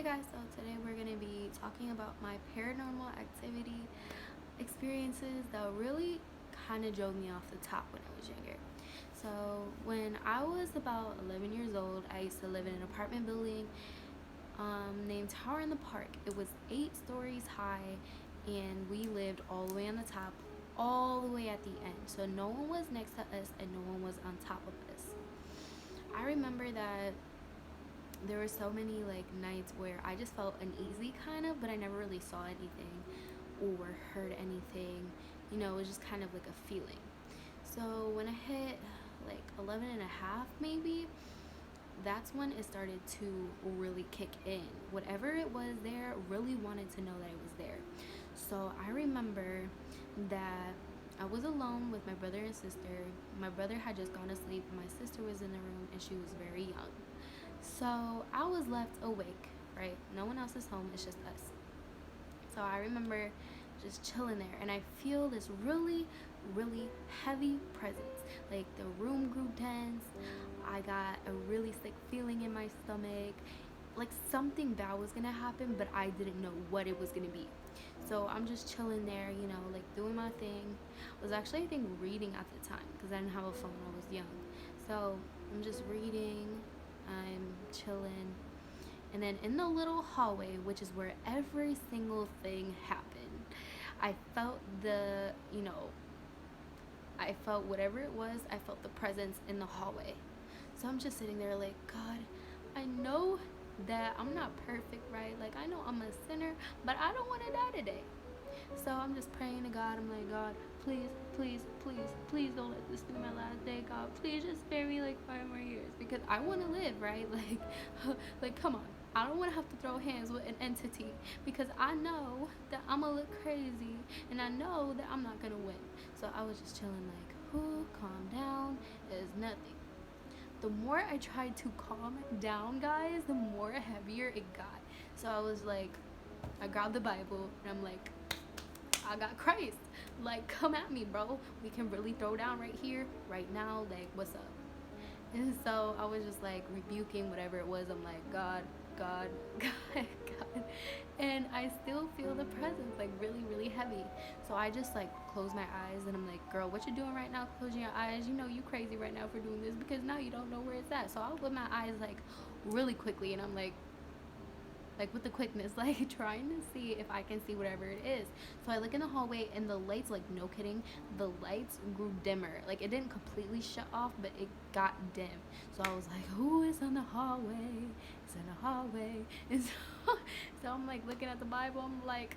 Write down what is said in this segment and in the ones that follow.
guys, so today we're going to be talking about my paranormal activity experiences that really kind of drove me off the top when I was younger. So when I was about 11 years old, I used to live in an apartment building named Tower in the Park. It was 8 stories high, and we lived all the way on the top, all the way at the end. So no one was next to us and no one was on top of us. I remember that there were so many nights where I just felt uneasy kind of, but I never really saw anything or heard anything. It was just kind of like a feeling. So when I hit 11 and a half maybe, that's when it started to really kick in. Whatever it was there really wanted to know that it was there. So I remember that I was alone with my brother and sister. My brother had just gone to sleep. My sister was in the room and she was very young. So I was left awake, right? No one else is home, it's just us. So I remember just chilling there, and I feel this really, really heavy presence. Like the room grew tense. I got a really sick feeling in my stomach. Like something bad was gonna happen, but I didn't know what it was gonna be. So I'm just chilling there, doing my thing. I was actually, I think, reading at the time because I didn't have a phone. I was young. So I'm just reading. I'm chilling, and then in the little hallway, which is where every single thing happened, I felt I felt whatever it was. I felt the presence in the hallway. So I'm just sitting there like, God, I know that I'm not perfect, right? Like, I know I'm a sinner, but I don't want to die today. So I'm just praying to God. I'm like, God, please, please, please, please don't let this be my last day. God, please just spare me 5 more years, because I want to live, right? Come on. I don't want to have to throw hands with an entity, because I know that I'm gonna look crazy, and I know that I'm not gonna win. So I was just chilling calm down. There's nothing. The more I tried to calm down, guys, the more heavier it got. So I was like, I grabbed the Bible and I'm like, I got Christ. Come at me, bro. We can really throw down right here, right now. What's up? And so I was just rebuking whatever it was. I'm like, God, God, God, God. And I still feel the presence, really, really heavy. So I just close my eyes and I'm like, girl, what you doing right now? Closing your eyes. You crazy right now for doing this, because now you don't know where it's at. So I'll open my eyes really quickly, and I'm like with the quickness, trying to see if I can see whatever it is. So I look in the hallway, and the lights, no kidding, the lights grew dimmer. It didn't completely shut off, but it got dim. So I was like, who is in the hallway? It's in the hallway. And so I'm looking at the Bible. I'm like,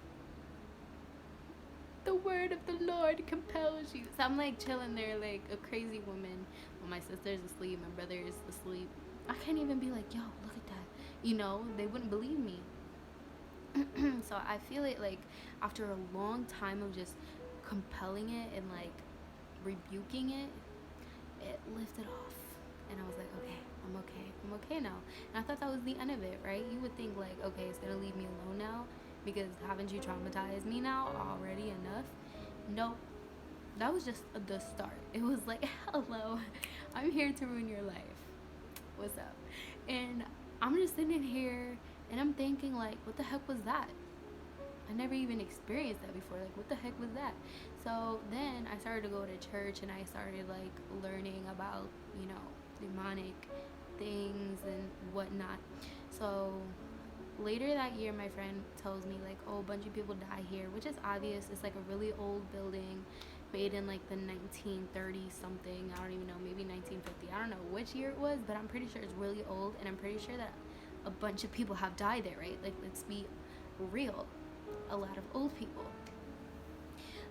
the word of the Lord compels you. So I'm chilling there a crazy woman. When my sister's asleep, my brother is asleep. I can't even be like, yo, look at that. They wouldn't believe me. So I feel it after a long time of just compelling it and rebuking it, it lifted off. And I was like, okay, I'm okay now. And I thought that was the end of it, right? You would think okay, it's gonna leave me alone now, because haven't you traumatized me now already enough? Nope. That was just the start. It was hello, I'm here to ruin your life. What's up? And I'm just sitting here and I'm thinking what the heck was that? I never even experienced that before. What the heck was that? So then I started to go to church, and I started learning about demonic things and whatnot. So later that year, my friend tells me oh, a bunch of people die here, which is obvious. It's a really old building made in the 1930s something. I don't even know, maybe 1950. I don't know which year it was, but I'm pretty sure it's really old, and I'm pretty sure that a bunch of people have died there, right? Let's be real, a lot of old people.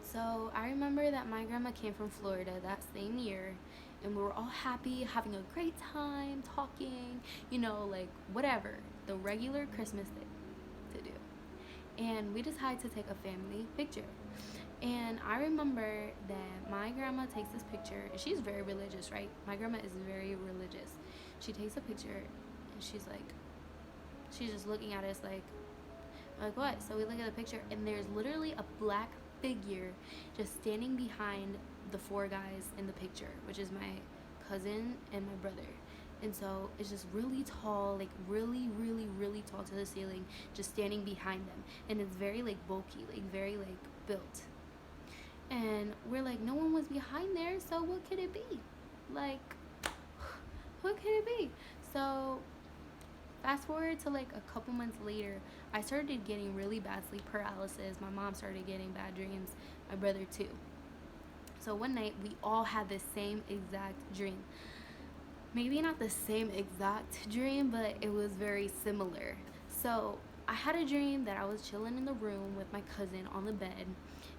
So I remember that my grandma came from Florida that same year, and we were all happy, having a great time, talking, whatever, the regular Christmas thing to do. And we decided to take a family picture. And I remember that my grandma takes this picture, and she's very religious, right? My grandma is very religious. She takes a picture, and she's just looking at us like what? So we look at the picture, and there's literally a black figure just standing behind the 4 guys in the picture, which is my cousin and my brother. And so it's just really tall, like really, really, really tall to the ceiling, just standing behind them. And it's very like bulky, like very like built. And we're like, no one was behind there, so what could it be? Like, what could it be? So fast forward to like a couple months later, I started getting really bad sleep paralysis. My mom started getting bad dreams, my brother too. So one night we all had the same exact dream. Maybe not the same exact dream, but it was very similar. So I had a dream that I was chilling in the room with my cousin on the bed,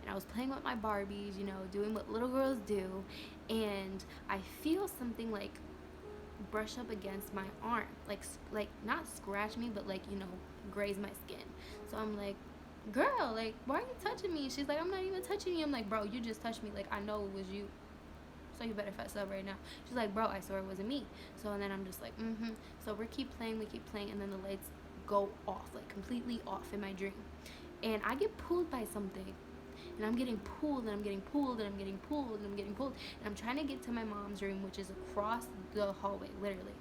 and I was playing with my Barbies, you know, doing what little girls do, and I feel something like brush up against my arm, like not scratch me, but like, you know, graze my skin. So I'm like, girl, like, why are you touching me? She's like, I'm not even touching you. I'm like, bro, you just touched me. Like, I know it was you, so you better fess up right now. She's like, bro, I swear it wasn't me. So and then I'm just like, so we keep playing, and then the lights go off, like completely off in my dream, and I get pulled by something, and I'm getting pulled, and I'm getting pulled, and I'm getting pulled, and I'm getting pulled, and I'm trying to get to my mom's room, which is across the hallway, literally,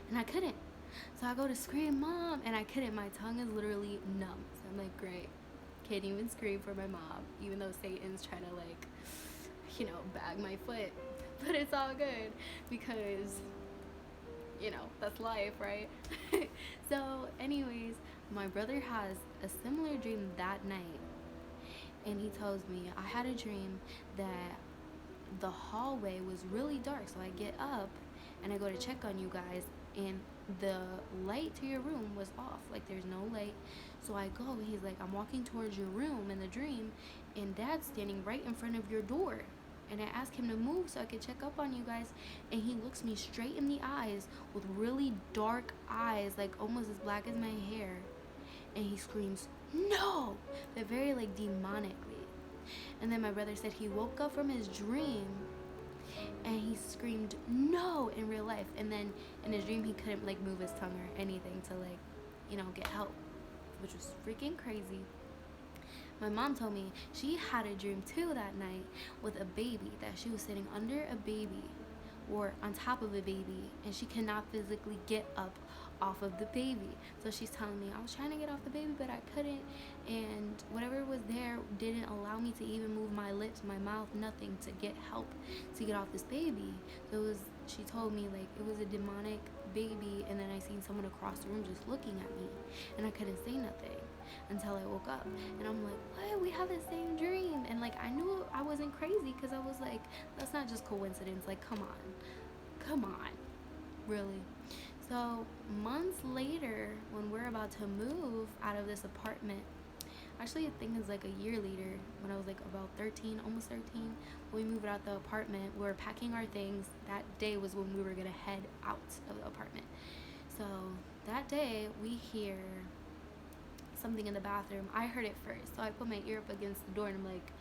and I couldn't. So I go to scream, mom, and I couldn't. My tongue is literally numb. So I'm like, great, can't even scream for my mom, even though Satan's trying to like, you know, bag my foot. But it's all good because, you know, that's life, right? So anyways, my brother has a similar dream that night, and he tells me, I had a dream that the hallway was really dark. So I get up and I go to check on you guys, and the light to your room was off, like there's no light. So I go, and he's like, I'm walking towards your room in the dream, and dad's standing right in front of your door. And I ask him to move so I could check up on you guys, and he looks me straight in the eyes with really dark eyes, like almost as black as my hair, and he screams, no, but very like demonically. And then my brother said he woke up from his dream and he screamed no in real life, and then in his dream he couldn't like move his tongue or anything to like, you know, get help, which was freaking crazy. My mom told me she had a dream too that night with a baby, that she was sitting under a baby or on top of a baby, and she cannot physically get up off of the baby. So she's telling me, I was trying to get off the baby, but I couldn't, and whatever was there didn't allow me to even move my lips, my mouth, nothing to get help to get off this baby. So it was, she told me like it was a demonic baby, and then I seen someone across the room just looking at me, and I couldn't say nothing until I woke up. And I'm like, what, we have the same dream? And like I knew I wasn't crazy, because I was like, that's not just coincidence, like come on, really. So months later, when we're about to move out of this apartment, actually I think it's like a year later, when I was like about 13, almost 13, when we moved out the apartment, we were packing our things. That day was when we were gonna head out of the apartment. So that day we hear something in the bathroom. I heard it first, so I put my ear up against the door, and I'm like,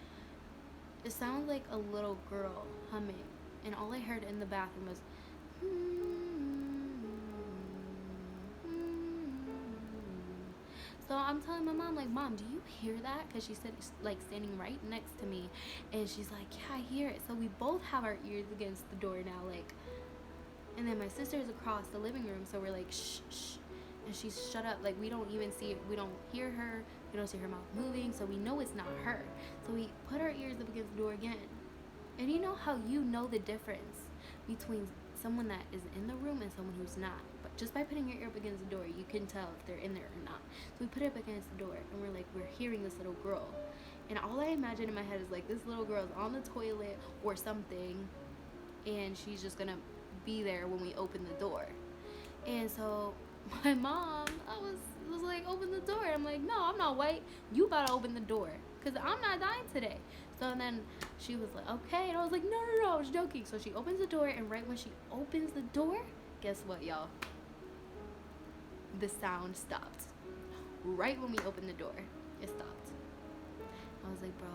it sounds like a little girl humming, and all I heard in the bathroom was So I'm telling my mom, like, Mom, do you hear that? Because she said it's like standing right next to me, and she's like, yeah, I hear it. So we both have our ears against the door now, like, and then my sister's across the living room, so we're like, shh, shh, and she's shut up. Like, we don't even see it, we don't hear her, we don't see her mouth moving, so we know it's not her. So we put our ears up against the door again, and you know how you know the difference between someone that is in the room and someone who's not, but just by putting your ear up against the door, you can tell if they're in there or not. So we put it up against the door, and we're like, we're hearing this little girl, and all I imagine in my head is like, this little girl's on the toilet or something, and she's just gonna be there when we open the door. And so my mom, I was like, open the door. I'm like, no, I'm not white, you gotta open the door, because I'm not dying today. So then she was like, okay, and I was like, no, I was joking. So she opens the door, and right when she opens the door, guess what, y'all? The sound stopped. Right when we opened the door, it stopped. I was like, bro,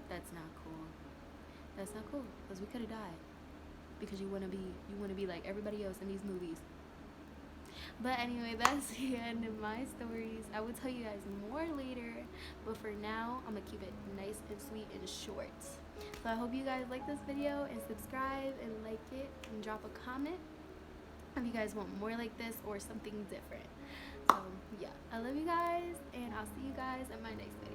that's not cool. That's not cool, because we could have died. Because you wanna be like everybody else in these movies. But anyway, that's the end of my stories. I will tell you guys more later, but for now, I'm gonna keep it nice and sweet and short. So I hope you guys like this video, and subscribe and like it and drop a comment. if you guys want more like this or something different. So yeah, I love you guys, and I'll see you guys in my next video.